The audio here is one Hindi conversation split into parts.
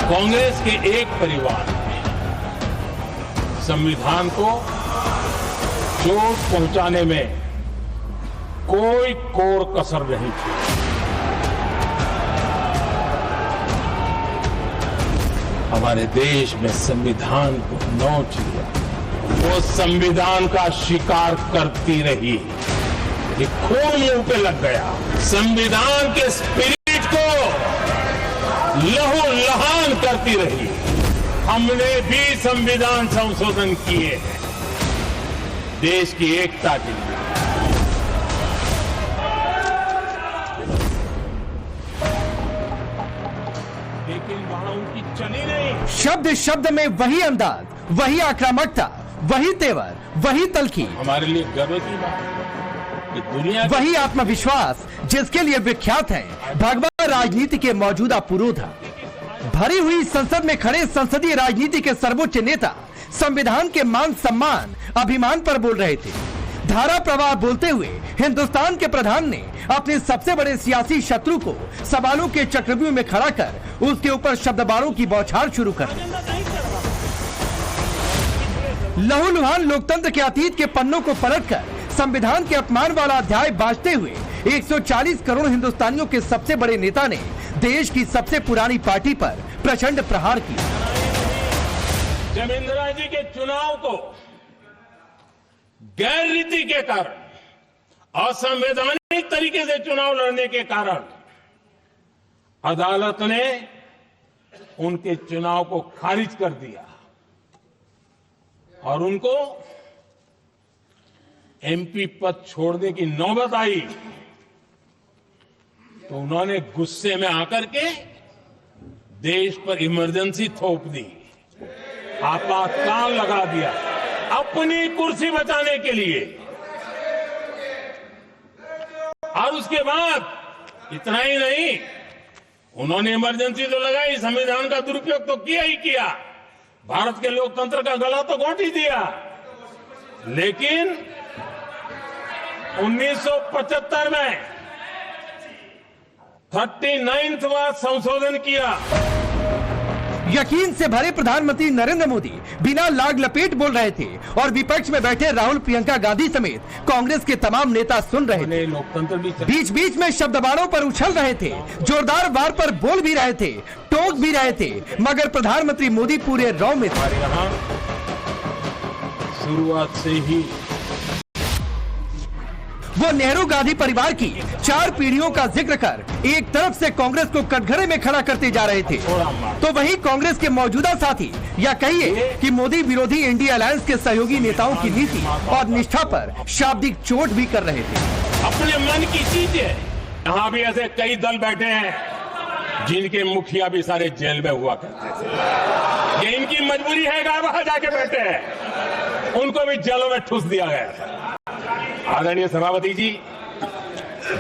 कांग्रेस के एक परिवार ने संविधान को चोट पहुंचाने में कोई कोर कसर नहीं छोड़ी। हमारे देश में संविधान को नोच लिया, वो संविधान का शिकार करती रही, ये खून मुंह पे लग गया। संविधान के स्पिरिट को लहू लहान करती रही। हमने भी संविधान संशोधन किए हैं देश की एकता के लिए। लेकिन वहां उनकी चली नहीं। शब्द शब्द में वही अंदाज, वही आक्रामकता, वही तेवर, वही तलखी। हमारे लिए गर्व की बात है कि दुनिया वही आत्मविश्वास जिसके लिए विख्यात है भगवा राजनीति के मौजूदा पुरोधा। भरी हुई संसद में खड़े संसदीय राजनीति के सर्वोच्च नेता संविधान के मान सम्मान अभिमान पर बोल रहे थे। धारा प्रवाह बोलते हुए हिंदुस्तान के प्रधान ने अपने सबसे बड़े सियासी शत्रु को सवालों के चक्रव्यूह में खड़ा कर उसके ऊपर शब्दबाणों की बौछार शुरू कर दी। लहूलुहान लोकतंत्र के अतीत के पन्नों को पलटकर संविधान के अपमान वाला अध्याय बांटते हुए 140 करोड़ हिंदुस्तानियों के सबसे बड़े नेता ने देश की सबसे पुरानी पार्टी पर प्रचंड प्रहार किया। जब इंदिरा जी के चुनाव को गैर रीति के कारण, असंवैधानिक तरीके से चुनाव लड़ने के कारण अदालत ने उनके चुनाव को खारिज कर दिया और उनको एमपी पद छोड़ने की नौबत आई, तो उन्होंने गुस्से में आकर के देश पर इमरजेंसी थोप दी, आपातकाल लगा दिया अपनी कुर्सी बचाने के लिए। और उसके बाद इतना ही नहीं, उन्होंने इमरजेंसी तो लगाई, संविधान का दुरुपयोग तो किया ही किया, भारत के लोकतंत्र का गला तो घोंट ही दिया। लेकिन 1975 में 39वां संशोधन किया। यकीन से भरे प्रधानमंत्री नरेंद्र मोदी बिना लाग लपेट बोल रहे थे और विपक्ष में बैठे राहुल, प्रियंका गांधी समेत कांग्रेस के तमाम नेता सुन रहे थे। लोकतंत्र बीच बीच में शब्दबाणों पर उछल रहे थे, जोरदार वार पर बोल भी रहे थे, टोक भी रहे थे, मगर प्रधानमंत्री मोदी पूरे रौ में थे। यहाँ शुरुआत से ही वो नेहरू गांधी परिवार की 4 पीढ़ियों का जिक्र कर एक तरफ से कांग्रेस को कटघरे में खड़ा करते जा रहे थे, तो वहीं कांग्रेस के मौजूदा साथी या कहिए कि मोदी विरोधी इंडिया अलायंस के सहयोगी नेताओं की नीति और निष्ठा पर शाब्दिक चोट भी कर रहे थे। अपने मन की चीजें, यहाँ भी ऐसे कई दल बैठे हैं जिनके मुखिया भी सारे जेल में हुआ करते थे। ये इनकी मजबूरी है कि वहां जाके बैठे हैं, उनको भी जेलों में ठूस दिया गया था। आदरणीय सभापति जी,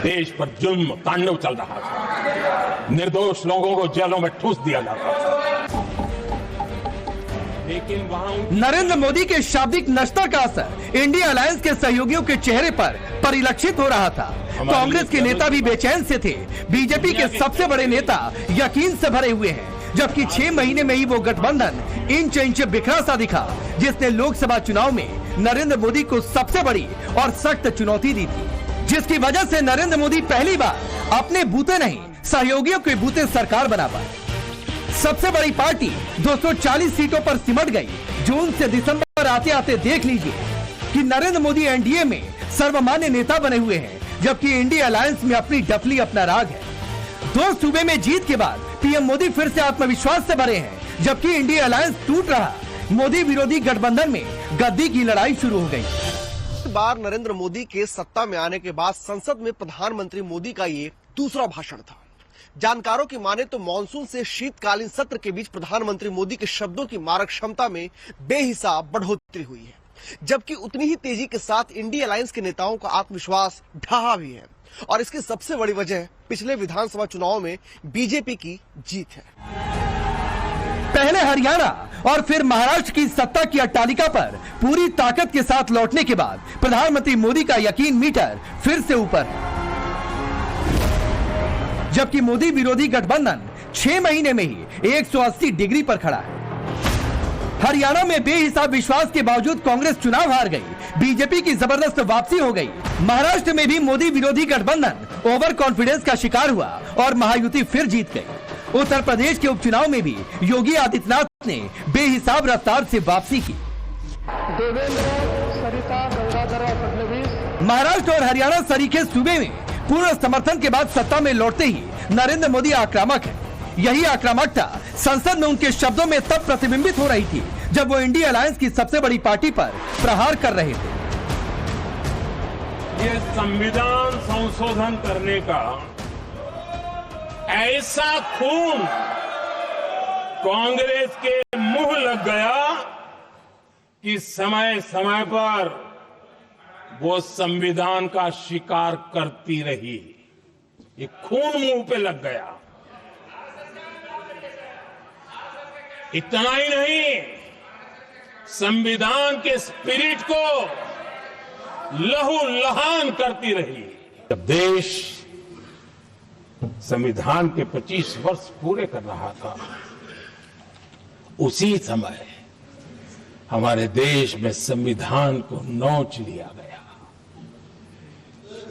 देश पर जुल्म तांडव चल रहा था, निर्दोष लोगों को जेलों में ठूस दिया जाता था। लेकिन वहां नरेंद्र मोदी के शाब्दिक नष्टा का असर इंडिया अलायंस के सहयोगियों के चेहरे पर परिलक्षित हो रहा था। कांग्रेस के नेता भी बेचैन से थे, बीजेपी के सबसे बड़े नेता यकीन से भरे हुए हैं, जबकि 6 महीने में ही वो गठबंधन इंच इंच बिखरा सा दिखा जिसने लोकसभा चुनाव में नरेंद्र मोदी को सबसे बड़ी और सख्त चुनौती दी थी, जिसकी वजह से नरेंद्र मोदी पहली बार अपने बूते नहीं सहयोगियों के बूते सरकार बना पाए। सबसे बड़ी पार्टी 240 सीटों पर सिमट गई। जून से दिसंबर आते आते देख लीजिए कि नरेंद्र मोदी एनडीए में सर्वमान्य नेता बने हुए हैं, जबकि इंडिया अलायंस में अपनी डफली अपना राग है। 2 सूबे में जीत के बाद पीएम मोदी फिर से आत्मविश्वास से भरे हैं, जबकि इंडिया अलायंस टूट रहा। मोदी विरोधी गठबंधन में गद्दी की लड़ाई शुरू हो गई। इस बार नरेंद्र मोदी के सत्ता में आने के बाद संसद में प्रधानमंत्री मोदी का ये दूसरा भाषण था। जानकारों की माने तो मानसून से शीतकालीन सत्र के बीच प्रधानमंत्री मोदी के शब्दों की मारक क्षमता में बेहिसाब बढ़ोतरी हुई है, जबकि उतनी ही तेजी के साथ इंडिया अलायंस के नेताओं का आत्मविश्वास ढहा भी है। और इसकी सबसे बड़ी वजह पिछले विधानसभा चुनाव में बीजेपी की जीत है। पहले हरियाणा और फिर महाराष्ट्र की सत्ता की अट्टालिका पर पूरी ताकत के साथ लौटने के बाद प्रधानमंत्री मोदी का यकीन मीटर फिर से ऊपर है, जबकि मोदी विरोधी गठबंधन 6 महीने में ही 180 डिग्री पर खड़ा है। हरियाणा में बेहिसाब विश्वास के बावजूद कांग्रेस चुनाव हार गई, बीजेपी की जबरदस्त वापसी हो गई। महाराष्ट्र में भी मोदी विरोधी गठबंधन ओवर कॉन्फिडेंस का शिकार हुआ और महायुति फिर जीत गई। उत्तर प्रदेश के उपचुनाव में भी योगी आदित्यनाथ ने बेहिसाब रफ्तार से वापसी की। महाराष्ट्र और हरियाणा सरीखे सूबे में पूर्ण समर्थन के बाद सत्ता में लौटते ही नरेंद्र मोदी आक्रामक है। यही आक्रामकता संसद में उनके शब्दों में तब प्रतिबिंबित हो रही थी जब वो इंडिया अलायंस की सबसे बड़ी पार्टी पर प्रहार कर रहे थे। ये संविधान संशोधन करने का ऐसा खून कांग्रेस के मुंह लग गया कि समय समय पर वो संविधान का शिकार करती रही। ये खून मुंह पे लग गया। इतना ही नहीं, संविधान के स्पिरिट को लहू लहान करती रही। जब देश संविधान के 25 वर्ष पूरे कर रहा था, उसी समय हमारे देश में संविधान को नोच लिया गया,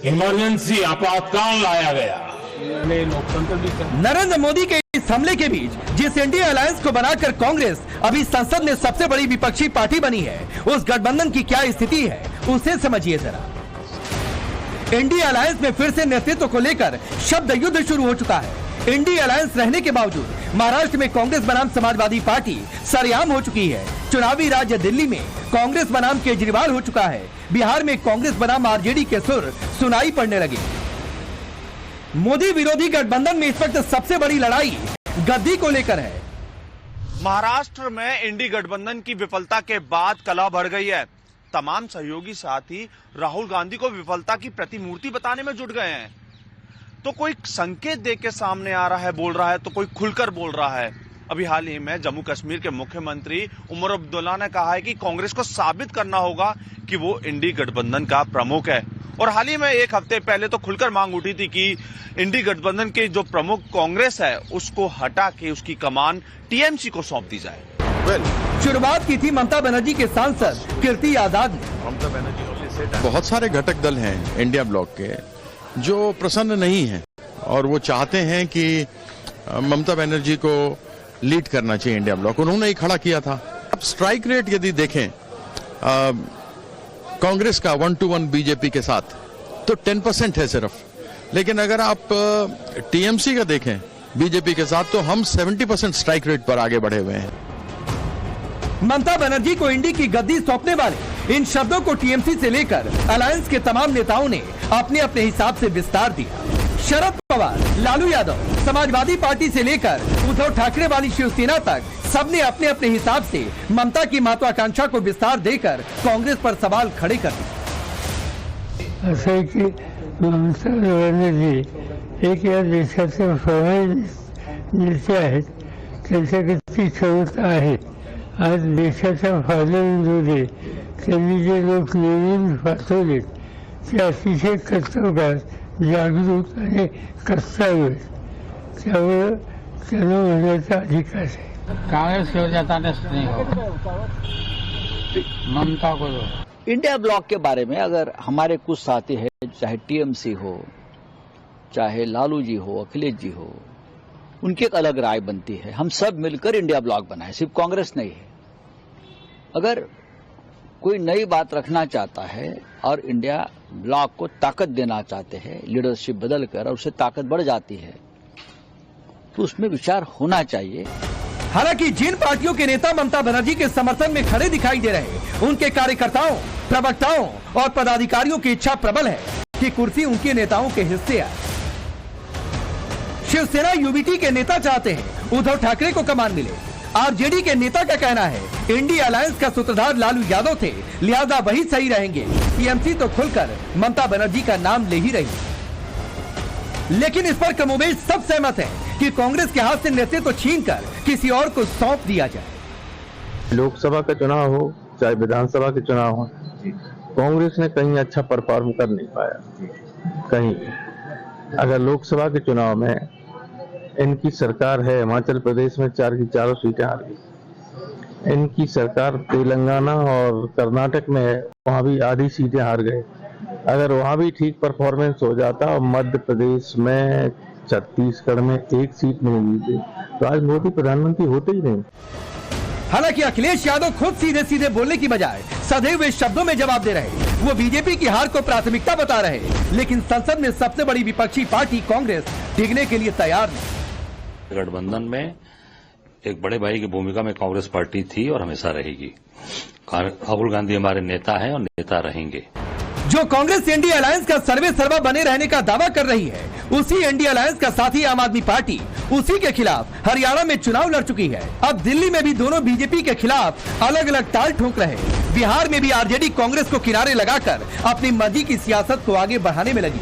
इमरजेंसी आपातकाल लाया गया। लोकतंत्र भी नरेंद्र मोदी के इस हमले के बीच जिस इंडिया अलायंस को बनाकर कांग्रेस अभी संसद में सबसे बड़ी विपक्षी पार्टी बनी है, उस गठबंधन की क्या स्थिति है उसे समझिए जरा। इंडिया अलायंस में फिर से नेतृत्व को लेकर शब्द युद्ध शुरू हो चुका है। इंडिया अलायंस रहने के बावजूद महाराष्ट्र में कांग्रेस बनाम समाजवादी पार्टी सरेआम हो चुकी है। चुनावी राज्य दिल्ली में कांग्रेस बनाम केजरीवाल हो चुका है। बिहार में कांग्रेस बनाम आरजेडी के सुर सुनाई पड़ने लगे। मोदी विरोधी गठबंधन में इस वक्त सबसे बड़ी लड़ाई गद्दी को लेकर है। महाराष्ट्र में इंडी गठबंधन की विफलता के बाद कलह बढ़ गई है। तमाम सहयोगी साथी राहुल गांधी को विफलता की प्रतिमूर्ति बताने में जुट गए हैं। तो कोई संकेत दे के सामने आ रहा है, बोल रहा है, तो कोई खुलकर बोल रहा है। अभी हाल ही में जम्मू कश्मीर के मुख्यमंत्री उमर अब्दुल्ला ने कहा है कि कांग्रेस को साबित करना होगा कि वो इंडी गठबंधन का प्रमुख है। और हाल ही में एक हफ्ते पहले तो खुलकर मांग उठी थी कि इंडी गठबंधन के जो प्रमुख कांग्रेस है उसको हटा के उसकी कमान टीएमसी को सौंप दी जाए। शुरुआत की थी ममता बनर्जी के सांसद कीर्ति आजाद ने। बहुत सारे घटक दल हैं इंडिया ब्लॉक के जो प्रसन्न नहीं हैं और वो चाहते हैं कि ममता बनर्जी को लीड करना चाहिए इंडिया ब्लॉक। उन्होंने ही खड़ा किया था। अब स्ट्राइक रेट यदि देखें कांग्रेस का 1-1 बीजेपी के साथ तो 10% है सिर्फ, लेकिन अगर आप टीएमसी का देखें बीजेपी के साथ तो हम 70% स्ट्राइक रेट पर आगे बढ़े हुए हैं। ममता बनर्जी को इंडी की गद्दी सौंपने वाले इन शब्दों को टीएमसी से लेकर अलायंस के तमाम नेताओं ने अपने अपने हिसाब से विस्तार दिया। शरद पवार, लालू यादव, समाजवादी पार्टी से लेकर उद्धव ठाकरे वाली शिवसेना तक सबने अपने अपने हिसाब से ममता की महत्वाकांक्षा को विस्तार देकर कांग्रेस पर सवाल खड़े कर दिए। असं की ममता बनर्जी एक या देशाचे नेते आहेत, त्यांच्या किती क्षमता आहे। आज देशाच्या फायद्यामध्ये त्यांनी जे लोक निवडून पाठवलेत ते अतिशय कर्तव्यगार, जागरूक आणि कर्तव्य, त्यामुळे त्यांना म्हणण्याचा अधिकार आहे। कांग्रेस की वजह से नहीं होगा, ममता को दो। इंडिया ब्लॉक के बारे में अगर हमारे कुछ साथी हैं, चाहे टीएमसी हो, चाहे लालू जी हो, अखिलेश जी हो, उनकी एक अलग राय बनती है। हम सब मिलकर इंडिया ब्लॉक बनाए, सिर्फ कांग्रेस नहीं है। अगर कोई नई बात रखना चाहता है और इंडिया ब्लॉक को ताकत देना चाहते हैं, लीडरशिप बदलकर, और उससे ताकत बढ़ जाती है, तो उसमें विचार होना चाहिए। हालांकि जिन पार्टियों के नेता ममता बनर्जी के समर्थन में खड़े दिखाई दे रहे, उनके कार्यकर्ताओं, प्रवक्ताओं और पदाधिकारियों की इच्छा प्रबल है कि कुर्सी उनके नेताओं के हिस्से आए। शिवसेना यूबीटी के नेता चाहते हैं उद्धव ठाकरे को कमान मिले। आरजेडी के नेता का कहना है इंडिया अलायंस का सूत्रधार लालू यादव थे, लिहाजा वही सही रहेंगे। टीएमसी तो खुलकर ममता बनर्जी का नाम ले ही रही। लेकिन इस पर कमोबेश सब सहमत हैं कि कांग्रेस के हाथ से नेतृत्व छीनकर किसी और को सौंप दिया जाए। लोकसभा का चुनाव हो चाहे विधानसभा के चुनाव हो, कांग्रेस ने कहीं अच्छा परफॉर्म कर नहीं पाया। कहीं अगर लोकसभा के चुनाव में इनकी सरकार है हिमाचल प्रदेश में 4 की 4 सीटें हार गई। इनकी सरकार तेलंगाना और कर्नाटक में है, वहाँ भी आधी सीटें हार गए। अगर वहाँ भी ठीक परफॉर्मेंस हो जाता और मध्य प्रदेश में, छत्तीसगढ़ में 1 सीट नहीं मिलती तो आज मोदी प्रधानमंत्री होते ही नहीं। हालांकि अखिलेश यादव खुद सीधे सीधे बोलने की बजाय सधे हुए शब्दों में जवाब दे रहे। वो बीजेपी की हार को प्राथमिकता बता रहे, लेकिन संसद में सबसे बड़ी विपक्षी पार्टी कांग्रेस डिगने के लिए तैयार नहीं। गठबंधन में एक बड़े भाई की भूमिका में कांग्रेस पार्टी थी और हमेशा रहेगी। राहुल गांधी हमारे नेता हैं और नेता रहेंगे। जो कांग्रेस इंडिया अलायंस का सर्वे सर्वा बने रहने का दावा कर रही है, उसी इंडिया अलायंस का साथी आम आदमी पार्टी उसी के खिलाफ हरियाणा में चुनाव लड़ चुकी है। अब दिल्ली में भी दोनों बीजेपी के खिलाफ अलग अलग ताल ठोक रहे। बिहार में भी आरजेडी कांग्रेस को किनारे लगाकर अपनी मर्जी की सियासत को आगे बढ़ाने में लगी।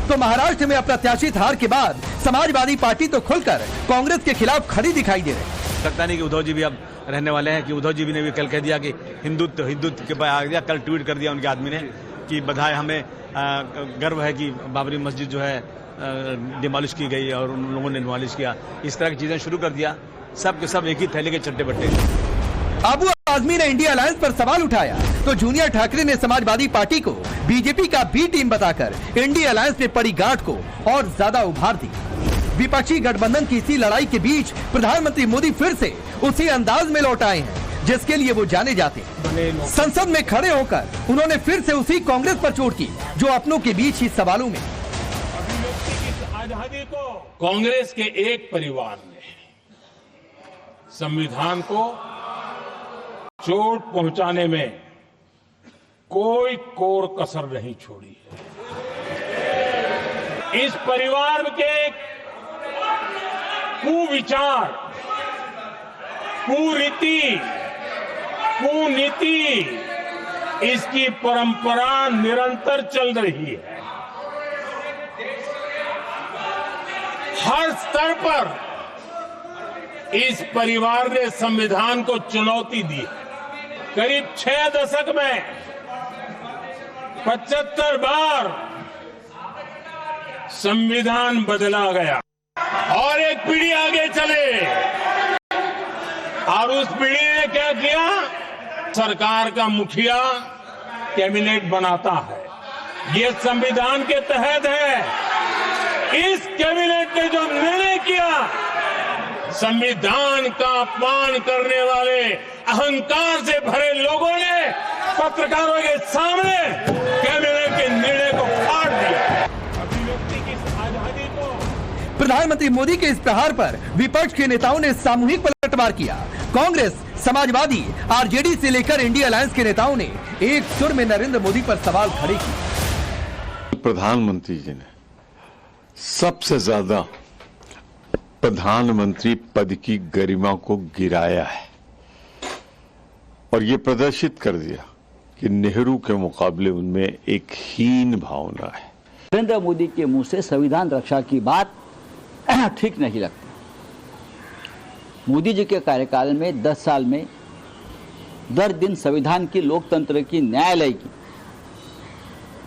तो महाराष्ट्र में अप्रत्याशित हार के बाद समाजवादी पार्टी तो खुलकर कांग्रेस के खिलाफ खड़ी दिखाई दे रही। लगता नहीं कि उद्धव जी भी अब रहने वाले हैं, कि उद्धव जी ने भी कल कह दिया कि हिंदुत्व के आ गया। कल ट्वीट कर दिया उनके आदमी ने कि बधाई, हमें गर्व है कि बाबरी मस्जिद जो है डिमॉलिश की गई और उन लोगों ने डिमॉलिश किया। इस तरह की चीजें शुरू कर दिया। सब के सब एक ही थैले के चट्टे बट्टे। आबू आजमी ने इंडिया अलायंस पर सवाल उठाया तो जूनियर ठाकरे ने समाजवादी पार्टी को बीजेपी का बी टीम बताकर इंडिया अलायंस में पड़ी गांठ को और ज्यादा उभार दी। विपक्षी गठबंधन की इसी लड़ाई के बीच प्रधानमंत्री मोदी फिर से उसी अंदाज में लौट आए हैं जिसके लिए वो जाने जाते हैं। संसद में खड़े होकर उन्होंने फिर से उसी कांग्रेस पर चोट की जो अपनों के बीच ही सवालों में। आजादी को कांग्रेस के एक परिवार ने संविधान को चोट पहुंचाने में कोई कोर कसर नहीं छोड़ी है। इस परिवार के कुविचार, कुरीति, कुनीति, इसकी परंपरा निरंतर चल रही है। हर स्तर पर इस परिवार ने संविधान को चुनौती दी। करीब 6 दशक में 75 बार संविधान बदला गया और एक पीढ़ी आगे चले और उस पीढ़ी ने क्या किया? सरकार का मुखिया कैबिनेट बनाता है। ये संविधान के तहत है। इस कैबिनेट ने जो निर्णय किया, संविधान का अपमान करने वाले अहंकार से भरे लोगों ने पत्रकारों के सामने कैबिनेट के निर्णय को फाड़ दिया। अभिव्यक्ति की आजादी को प्रधानमंत्री मोदी के इस प्रहार पर विपक्ष के नेताओं ने सामूहिक पलटवार किया। कांग्रेस, समाजवादी, आरजेडी से लेकर इंडिया अलायंस के नेताओं ने एक सुर में नरेंद्र मोदी पर सवाल खड़े किए। प्रधानमंत्री जी ने सबसे ज्यादा प्रधानमंत्री पद की गरिमा को गिराया है और ये प्रदर्शित कर दिया कि नेहरू के मुकाबले उनमें एक हीन भावना है। नरेंद्र मोदी के मुंह से संविधान रक्षा की बात ठीक नहीं लगती। मोदी जी के कार्यकाल में 10 साल में दर दिन संविधान की, लोकतंत्र की, न्यायालय की,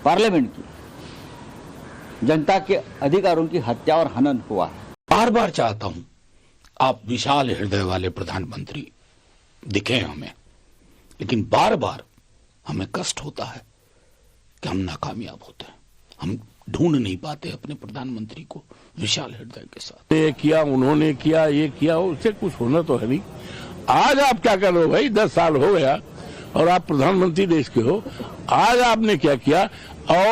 पार्लियामेंट की, जनता के अधिकारों की हत्या और हनन हुआ है। बार बार चाहता हूं आप विशाल हृदय वाले प्रधानमंत्री दिखे हमें, लेकिन बार बार हमें कष्ट होता है कि हम नाकामयाब होते हैं। हम ढूंढ नहीं पाते अपने प्रधानमंत्री को विशाल हृदय के साथ। ये किया, उन्होंने किया, ये किया, उससे कुछ होना तो है नहीं। आज आप क्या कर रहे हो भाई? 10 साल हो गया और आप प्रधानमंत्री देश के हो। आज आपने क्या किया? और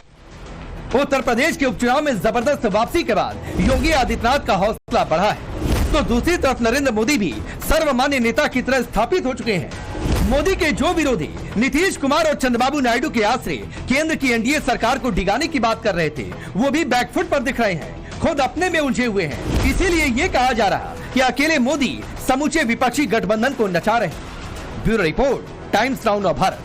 उत्तर प्रदेश के उपचुनाव में जबरदस्त वापसी के बाद योगी आदित्यनाथ का हौसला बढ़ा है, तो दूसरी तरफ नरेंद्र मोदी भी सर्वमान्य नेता की तरह स्थापित हो चुके हैं। मोदी के जो विरोधी नीतीश कुमार और चंद्रबाबू नायडू के आश्रय केंद्र की एनडीए सरकार को डिगाने की बात कर रहे थे, वो भी बैकफुट पर दिख रहे हैं, खुद अपने में उलझे हुए हैं। इसीलिए ये कहा जा रहा कि अकेले मोदी समूचे विपक्षी गठबंधन को नचा रहे हैं। Bureau report, times now Bharat.